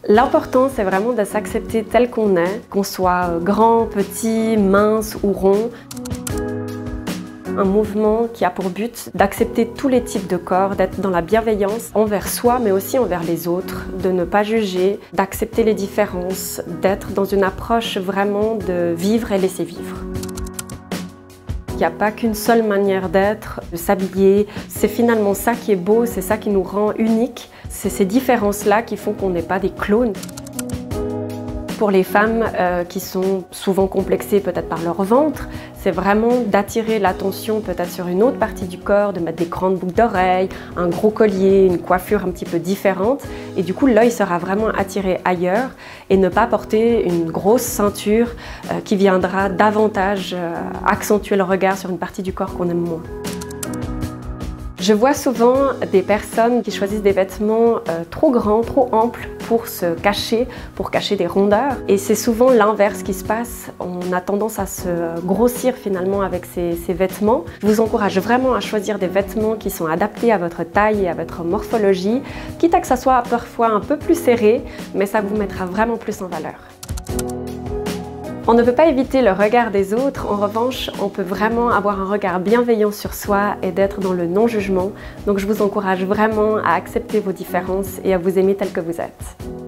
L'important, c'est vraiment de s'accepter tel qu'on est, qu'on soit grand, petit, mince ou rond. Un mouvement qui a pour but d'accepter tous les types de corps, d'être dans la bienveillance envers soi mais aussi envers les autres, de ne pas juger, d'accepter les différences, d'être dans une approche vraiment de vivre et laisser vivre. Il n'y a pas qu'une seule manière d'être, de s'habiller. C'est finalement ça qui est beau, c'est ça qui nous rend uniques. C'est ces différences-là qui font qu'on n'est pas des clones. Pour les femmes qui sont souvent complexées peut-être par leur ventre, c'est vraiment d'attirer l'attention peut-être sur une autre partie du corps, de mettre des grandes boucles d'oreilles, un gros collier, une coiffure un petit peu différente. Et du coup, l'œil sera vraiment attiré ailleurs et ne pas porter une grosse ceinture qui viendra davantage accentuer le regard sur une partie du corps qu'on aime moins. Je vois souvent des personnes qui choisissent des vêtements trop grands, trop amples pour se cacher, pour cacher des rondeurs. Et c'est souvent l'inverse qui se passe. On a tendance à se grossir finalement avec ces vêtements. Je vous encourage vraiment à choisir des vêtements qui sont adaptés à votre taille et à votre morphologie, quitte à que ça soit parfois un peu plus serré, mais ça vous mettra vraiment plus en valeur. On ne peut pas éviter le regard des autres, en revanche, on peut vraiment avoir un regard bienveillant sur soi et d'être dans le non-jugement. Donc je vous encourage vraiment à accepter vos différences et à vous aimer tel que vous êtes.